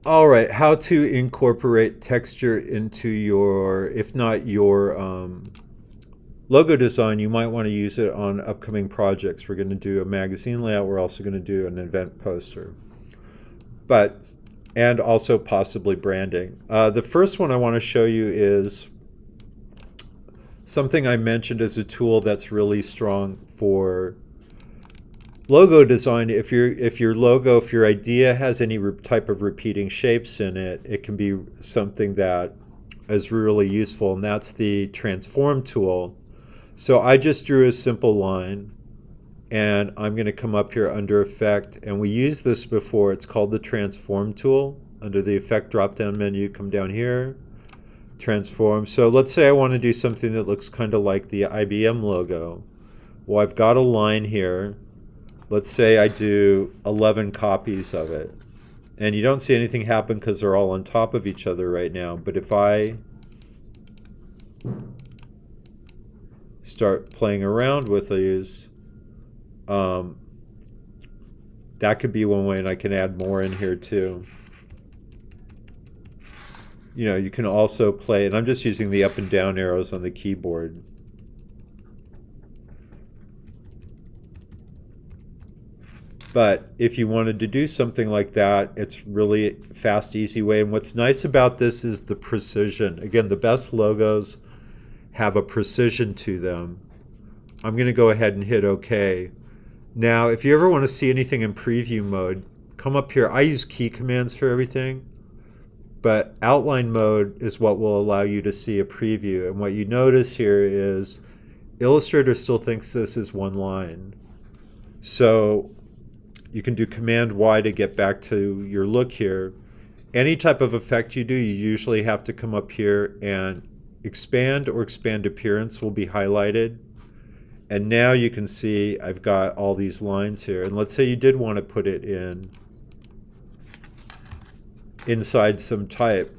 All right, how to incorporate texture into your, if not your logo design, you might want to use it on upcoming projects. We're going to do a magazine layout. We're also going to do an event poster, but and also possibly branding. The first one I want to show you is something I mentioned as a tool that's really strong for logo design. If your idea has any type of repeating shapes in it, it can be something that is really useful, and that's the transform tool. So I just drew a simple line, and I'm going to come up here under effect, and we used this before. It's called the transform tool. Under the effect drop down menu, come down here, transform. So let's say I want to do something that looks kind of like the IBM logo. Well, I've got a line here. Let's say I do 11 copies of it. And you don't see anything happen because they're all on top of each other right now. But if I start playing around with these, that could be one way, and I can add more in here too. You know, you can also play, and I'm just using the up and down arrows on the keyboard. But if you wanted to do something like that, it's really fast, easy way. And what's nice about this is the precision. Again, the best logos have a precision to them. I'm going to go ahead and hit OK. Now, if you ever want to see anything in preview mode, come up here. I use key commands for everything, but outline mode is what will allow you to see a preview. And what you notice here is Illustrator still thinks this is one line. So you can do Command Y to get back to your look here. Any type of effect you do, you usually have to come up here, and expand or expand appearance will be highlighted. And now you can see I've got all these lines here. And let's say you did want to put it inside some type.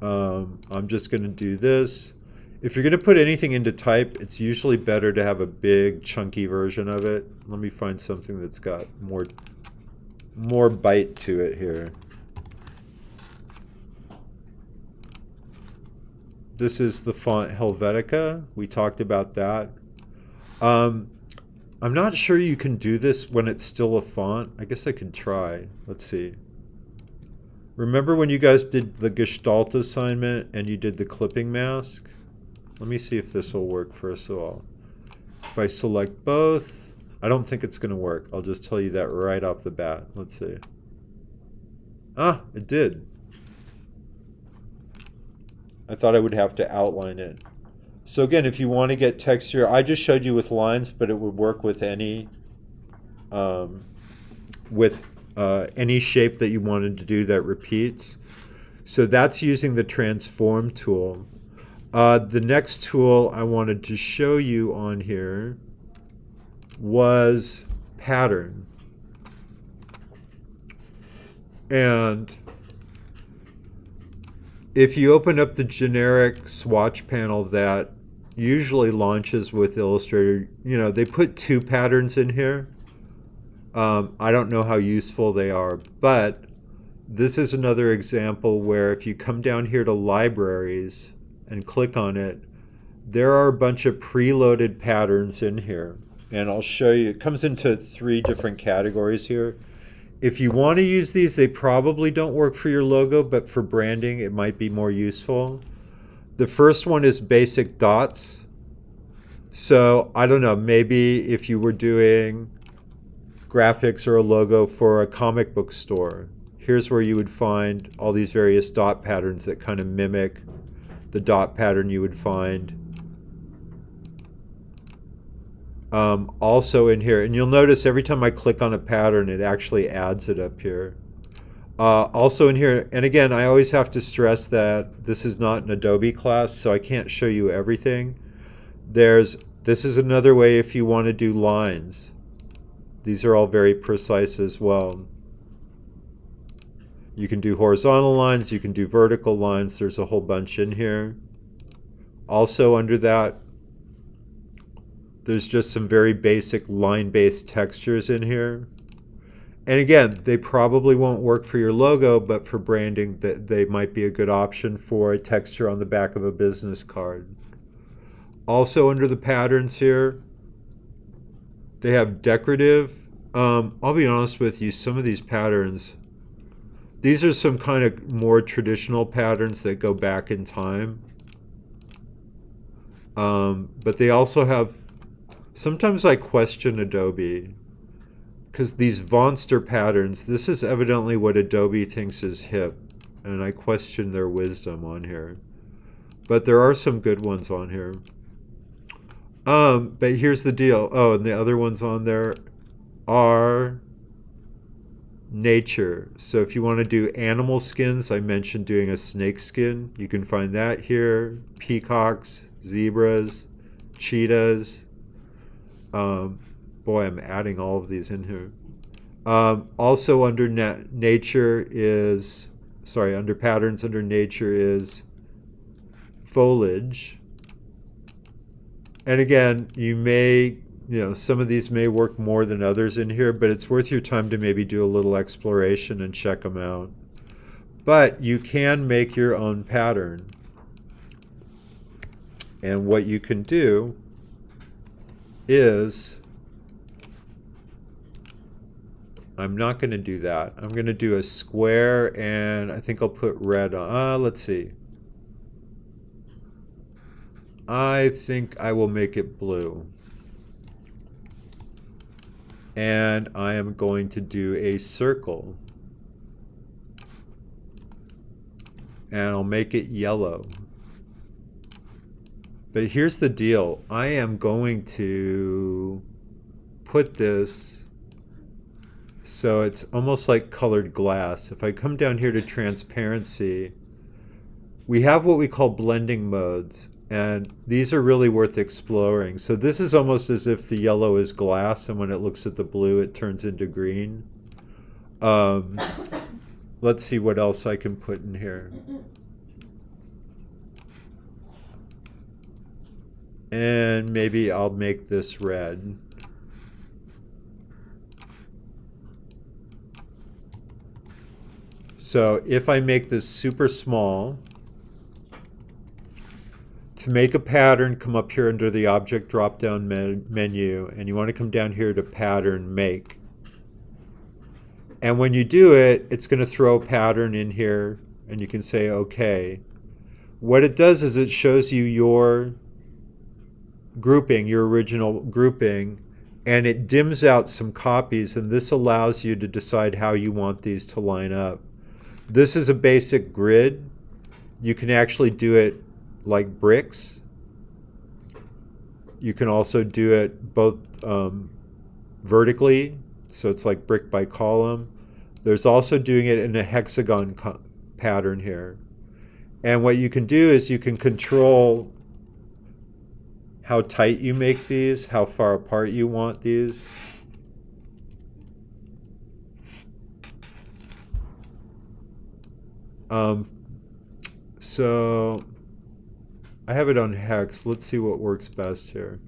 I'm just going to do this. If you're going to put anything into type, it's usually better to have a big chunky version of it. Let me find something that's got more bite to it here. This is the font Helvetica. We talked about that. I'm not sure you can do this when it's still a font. I guess I could try. Let's see. Remember when you guys did the Gestalt assignment and you did the clipping mask? Let me see if this will work first of all. If I select both, I don't think it's going to work. I'll just tell you that right off the bat. Let's see. Ah, it did. I thought I would have to outline it. So again, if you want to get texture, I just showed you with lines, but it would work with any shape that you wanted to do that repeats. So that's using the transform tool. The next tool I wanted to show you on here was pattern. And if you open up the generic swatch panel that usually launches with Illustrator, you know, they put 2 patterns in here. I don't know how useful they are, but this is another example where if you come down here to libraries and click on it, there are a bunch of preloaded patterns in here. And I'll show you, it comes into 3 different categories here. If you want to use these, they probably don't work for your logo, but for branding, it might be more useful. The first one is basic dots. So I don't know, maybe if you were doing graphics or a logo for a comic book store, here's where you would find all these various dot patterns that kind of mimic the dot pattern you would find also in here. And you'll notice every time I click on a pattern, it actually adds it up here. Also in here, and again, I always have to stress that this is not an Adobe class, so I can't show you everything. This is another way if you want to do lines. These are all very precise as well. You can do horizontal lines, you can do vertical lines. There's a whole bunch in here. Also under that, there's just some very basic line-based textures in here. And again, they probably won't work for your logo, but for branding, that they might be a good option for a texture on the back of a business card. Also under the patterns here, they have decorative. I'll be honest with you, some of these patterns, these are some kind of more traditional patterns that go back in time. But they also have, sometimes I question Adobe, because these Vonster patterns, this is evidently what Adobe thinks is hip, and I question their wisdom on here. But there are some good ones on here. But here's the deal. Oh, and the other ones on there are nature. So if you want to do animal skins, I mentioned doing a snake skin. You can find that here. Peacocks, zebras, cheetahs. Boy, I'm adding all of these in here. Also under nature is, sorry, under patterns, under nature is foliage. And again, you may, some of these may work more than others in here, but it's worth your time to maybe do a little exploration and check them out. But you can make your own pattern. And what you can do is, I'm not going to do that. I'm going to do a square, and I think I'll put red on. Let's see. I think I will make it blue. And I am going to do a circle. And I'll make it yellow. But here's the deal. I am going to put this so it's almost like colored glass. If I come down here to transparency, we have what we call blending modes. And these are really worth exploring. So this is almost as if the yellow is glass, and when it looks at the blue, it turns into green. Let's see what else I can put in here. And maybe I'll make this red. So if I make this super small, to make a pattern, come up here under the object drop-down menu, and you want to come down here to pattern make. And when you do it, it's going to throw a pattern in here, and you can say OK. What it does is it shows you your grouping, your original grouping, and it dims out some copies, and this allows you to decide how you want these to line up. This is a basic grid. You can actually do it like bricks. You can also do it both vertically, so it's like brick by column. There's also doing it in a hexagon pattern here. And what you can do is you can control how tight you make these, how far apart you want these. So I have it on hex. Let's see what works best here.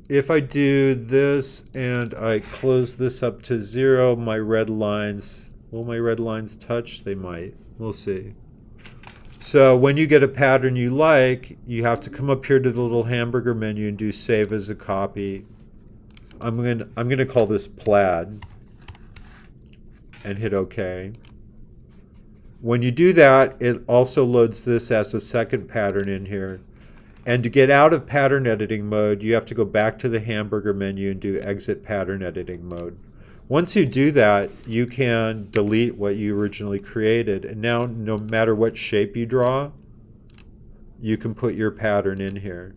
If I do this and I close this up to 0, my red lines, will my red lines touch? They might. We'll see. So when you get a pattern you like, you have to come up here to the little hamburger menu and do save as a copy. I'm gonna call this plaid and hit OK. When you do that, it also loads this as a second pattern in here. And to get out of pattern editing mode, you have to go back to the hamburger menu and do exit pattern editing mode. Once you do that, you can delete what you originally created. And now, no matter what shape you draw, you can put your pattern in here.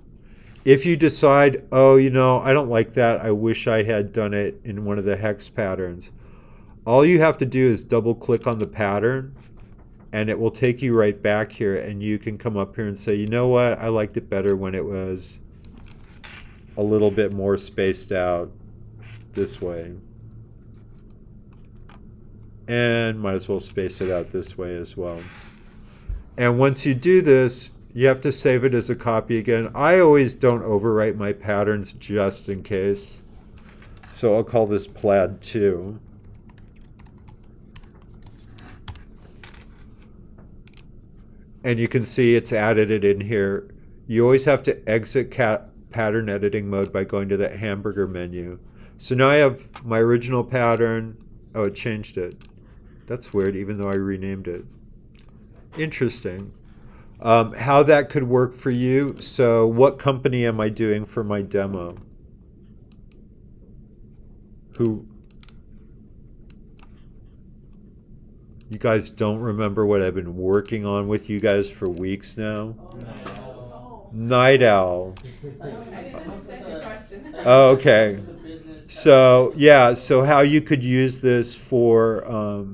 If you decide, oh, I don't like that, I wish I had done it in one of the hex patterns, all you have to do is double click on the pattern, and it will take you right back here, and you can come up here and say, you know what, I liked it better when it was a little bit more spaced out this way. And might as well space it out this way as well. And once you do this, You have to save it as a copy again. I always don't overwrite my patterns just in case. So I'll call this plaid 2. And you can see it's added it in here. You always have to exit pattern editing mode by going to that hamburger menu. So now I have my original pattern. Oh, it changed it. That's weird, even though I renamed it. Interesting. How that could work for you. So what company am I doing for my demo? Who? You guys don't remember what I've been working on with you guys for weeks now? Night Owl. I didn't understand the question. Oh, okay. So, yeah, so how you could use this for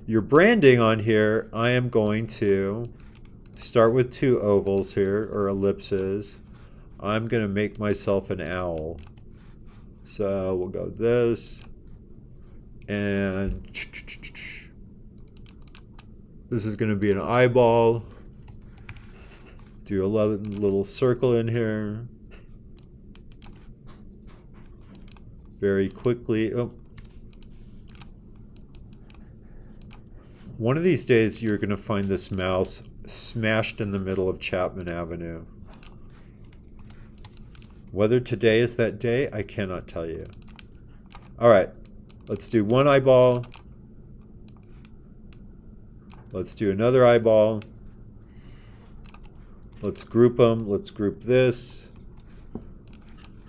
your branding on here, I am going to start with 2 ovals here, or ellipses. I'm going to make myself an owl. So we'll go this. And this is going to be an eyeball. Do a little circle in here. Very quickly. Oh. One of these days you're going to find this mouse smashed in the middle of Chapman Avenue. Whether today is that day, I cannot tell you. All right. Let's do one eyeball. Let's do another eyeball. Let's group them. Let's group this.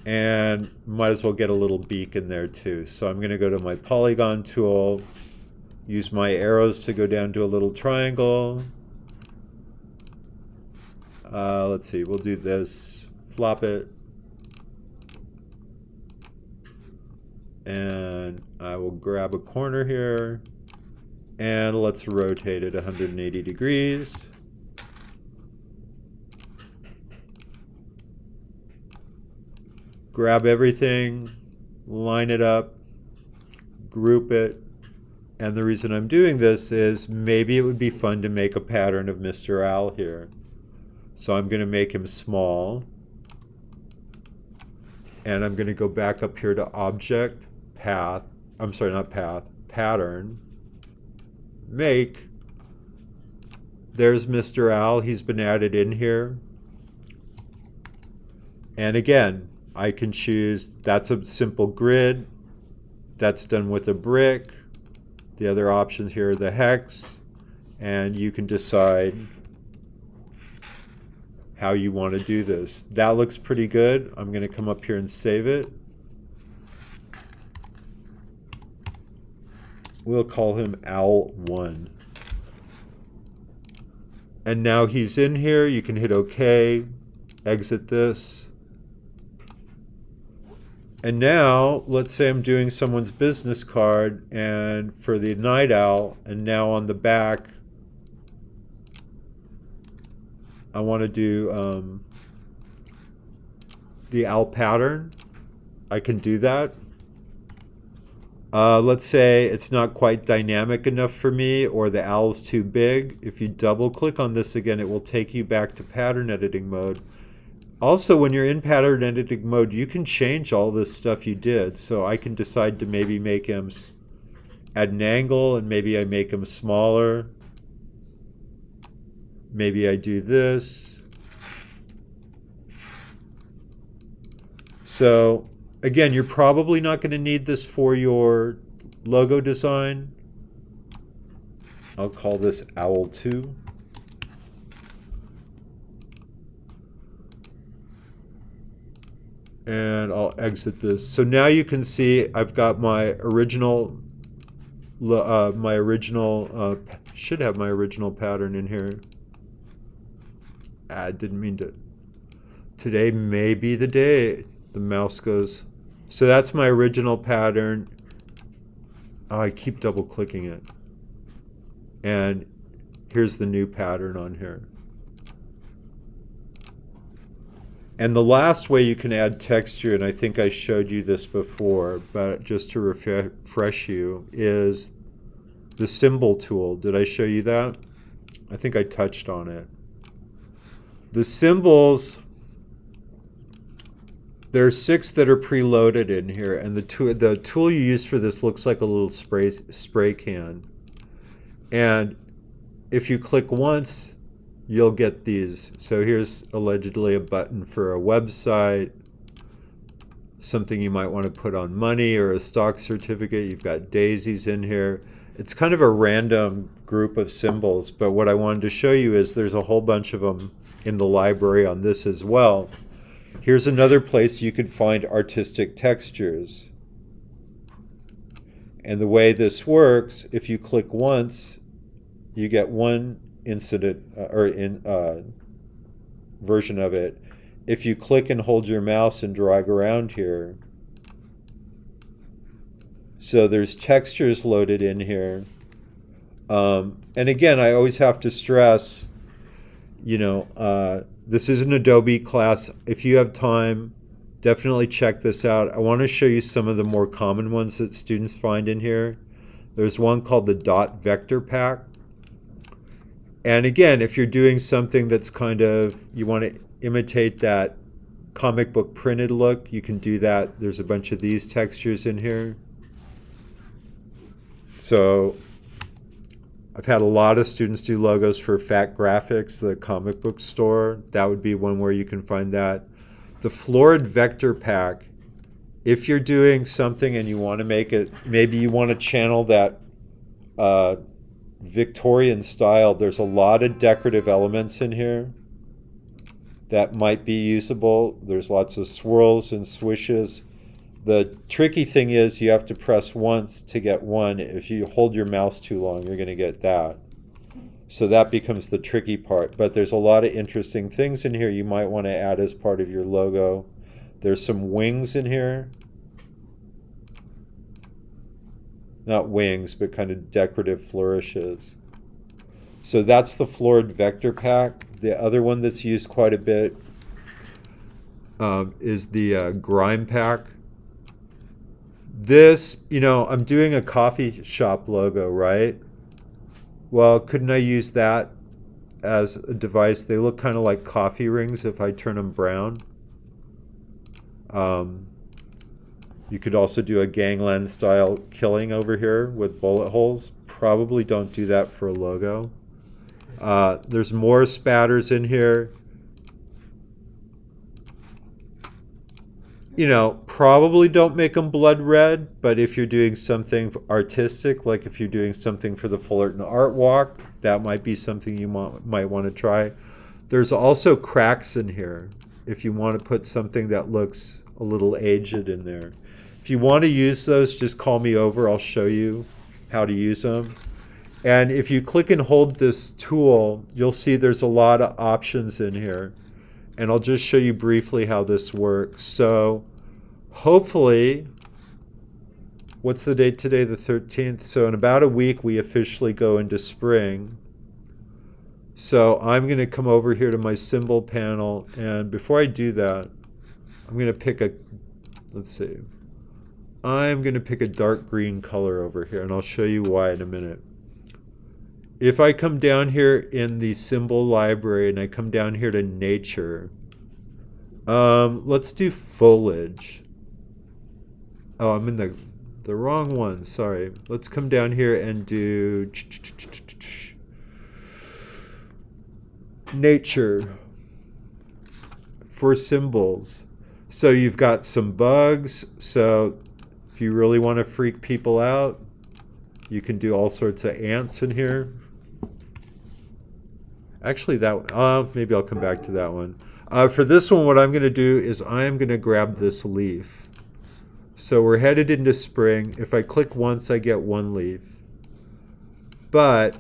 And might as well get a little beak in there too. So I'm going to go to my polygon tool, use my arrows to go down to a little triangle. Let's see, we'll do this, flop it. And I will grab a corner here, and let's rotate it 180 degrees. Grab everything, line it up, group it. And the reason I'm doing this is maybe it would be fun to make a pattern of Mr. Owl here. So I'm going to make him small. And I'm going to go back up here to Object, Path. I'm sorry, not Path, Pattern. Make. There's Mr. Owl. He's been added in here. And again, I can choose, that's a simple grid. That's done with a brick. The other options here are the hex. And you can decide how you want to do this. That looks pretty good. I'm going to come up here and save it. We'll call him Owl1. And now he's in here. You can hit OK, exit this. And now, let's say I'm doing someone's business card and for the night owl, and now on the back, I want to do the owl pattern. I can do that. Let's say it's not quite dynamic enough for me, or the owl's too big. If you double click on this again, it will take you back to pattern editing mode. Also, when you're in pattern editing mode, you can change all this stuff you did. So I can decide to maybe make him at an angle, and maybe I make him smaller. Maybe I do this. So again, you're probably not going to need this for your logo design. I'll call this Owl2. And I'll exit this. So now you can see I've got my original, should have my original pattern in here. I didn't mean to. Today may be the day. The mouse goes. So that's my original pattern. Oh, I keep double clicking it. And here's the new pattern on here. And the last way you can add texture, and I think I showed you this before, but just to refresh you, is the symbol tool. Did I show you that? I think I touched on it. The symbols, there are 6 that are preloaded in here, and the tool you use for this looks like a little spray can. And if you click once, you'll get these. So here's allegedly a button for a website, something you might want to put on money or a stock certificate. You've got daisies in here. It's kind of a random group of symbols, but what I wanted to show you is there's a whole bunch of them in the library on this as well. Here's another place you could find artistic textures. And the way this works, if you click once, you get one incident version of it. If you click and hold your mouse and drag around here, so there's textures loaded in here. And again, I always have to stress, this is an Adobe class. If you have time, definitely check this out. I want to show you some of the more common ones that students find in here. There's one called the dot vector pack. And again, if you're doing something that's kind of, you want to imitate that comic book printed look, you can do that. There's a bunch of these textures in here. So I've had a lot of students do logos for Fat Graphics, the comic book store. That would be one where you can find that. The florid vector pack, if you're doing something and you want to make it, maybe you want to channel that Victorian style, there's a lot of decorative elements in here that might be usable. There's lots of swirls and swishes. The tricky thing is you have to press once to get one. If you hold your mouse too long, you're going to get that. So that becomes the tricky part. But there's a lot of interesting things in here you might want to add as part of your logo. There's some wings in here. Not wings, but kind of decorative flourishes. So that's the florid vector pack. The other one that's used quite a bit is the grime pack. This, I'm doing a coffee shop logo, right? Well, couldn't I use that as a device? They look kind of like coffee rings if I turn them brown. You could also do a gangland style killing over here with bullet holes. Probably don't do that for a logo. There's more spatters in here. Probably don't make them blood red, but if you're doing something artistic, like if you're doing something for the Fullerton Art Walk, that might be something you might want to try. There's also cracks in here if you want to put something that looks a little aged in there. If you want to use those, just call me over. I'll show you how to use them. And if you click and hold this tool, you'll see there's a lot of options in here. And I'll just show you briefly how this works. So hopefully, what's the date today? The 13th. So in about a week, we officially go into spring. So I'm going to come over here to my symbol panel. And before I do that, I'm going to pick let's see. I'm going to pick a dark green color over here. And I'll show you why in a minute. If I come down here in the symbol library and I come down here to nature, let's do foliage. Oh, I'm in the wrong one, sorry. Let's come down here and do nature for symbols. So you've got some bugs, so if you really want to freak people out, you can do all sorts of ants in here. Actually, maybe I'll come back to that one. For this one, what I'm going to do is I'm going to grab this leaf. So we're headed into spring. If I click once, I get one leaf. But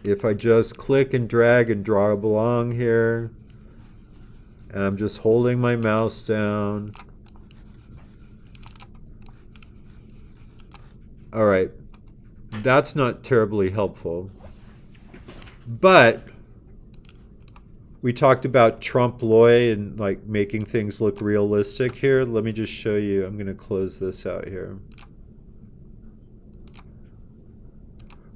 if I just click and drag and draw along here, and I'm just holding my mouse down. All right, that's not terribly helpful. But we talked about trompe l'oeil and like making things look realistic here. Let me just show you. I'm going to close this out here.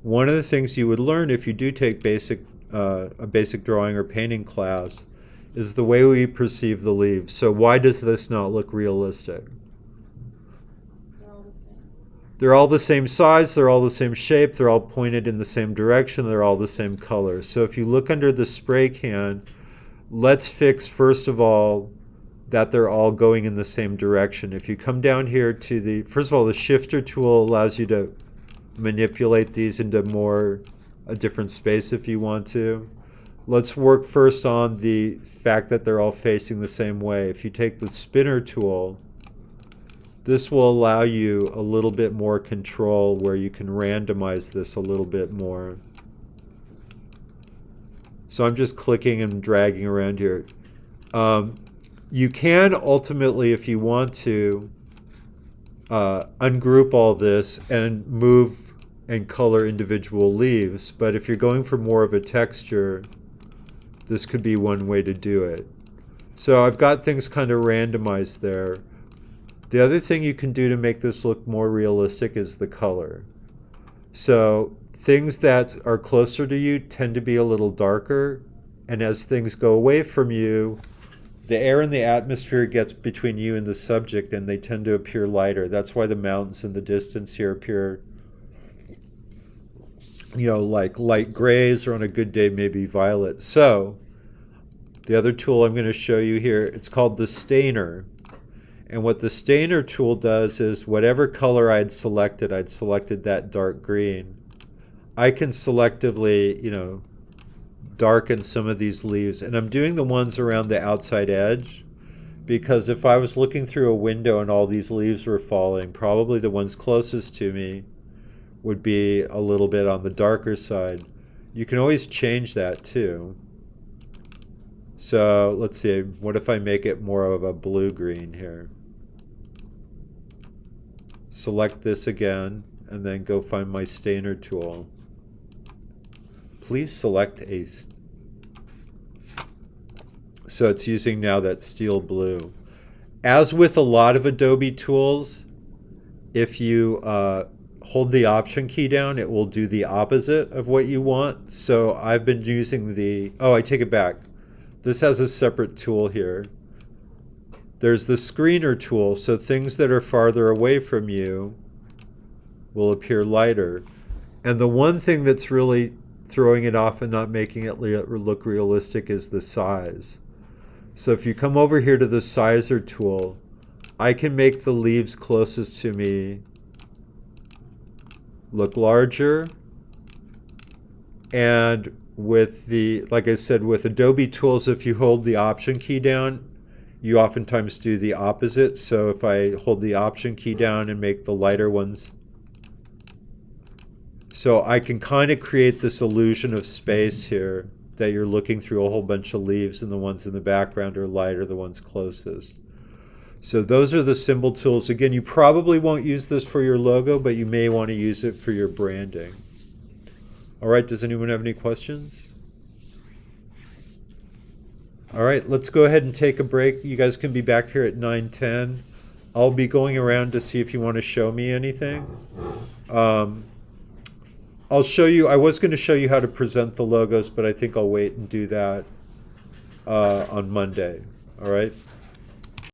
One of the things you would learn if you do take basic a basic drawing or painting class, is the way we perceive the leaves. So why does this not look realistic? They're all the same. They're all the same size, they're all the same shape, they're all pointed in the same direction, they're all the same color. So if you look under the spray can, let's fix first of all that they're all going in the same direction. If you come down here to the, first of all, the shifter tool allows you to manipulate these into a different space if you want to. Let's work first on the fact that they're all facing the same way. If you take the spinner tool, this will allow you a little bit more control where you can randomize this a little bit more. So I'm just clicking and dragging around here. You can ultimately, if you want to, ungroup all this and move and color individual leaves, but if you're going for more of a texture, this could be one way to do it. So I've got things kind of randomized there. The other thing you can do to make this look more realistic is the color. So things that are closer to you tend to be a little darker, and as things go away from you, the air in the atmosphere gets between you and the subject and they tend to appear lighter. That's why the mountains in the distance here appear, like light grays, or on a good day maybe violet. So the other tool I'm going to show you here, it's called the stainer. And what the stainer tool does is whatever color I'd selected that dark green. I can selectively, darken some of these leaves. And I'm doing the ones around the outside edge because if I was looking through a window and all these leaves were falling, probably the ones closest to me would be a little bit on the darker side. You can always change that too. So let's see, what if I make it more of a blue-green here? Select this again, and then go find my stainer tool. Please select a... So it's using now that steel blue. As with a lot of Adobe tools, if you hold the Option key down, it will do the opposite of what you want. So I've been using the... Oh, I take it back. This has a separate tool here. There's the screener tool, so things that are farther away from you will appear lighter. And the one thing that's really throwing it off and not making it look realistic is the size. So if you come over here to the sizer tool, I can make the leaves closest to me look larger. And with like I said, with Adobe tools, if you hold the Option key down, you oftentimes do the opposite. So if I hold the Option key down and make the lighter ones, so I can kind of create this illusion of space here that you're looking through a whole bunch of leaves and the ones in the background are lighter, the ones closest. So those are the symbol tools. Again, you probably won't use this for your logo, but you may want to use it for your branding. All right, does anyone have any questions? All right, let's go ahead and take a break. You guys can be back here at 9:10. I'll be going around to see if you want to show me anything. I'll show you, I was going to show you how to present the logos, but I think I'll wait and do that on Monday. All right?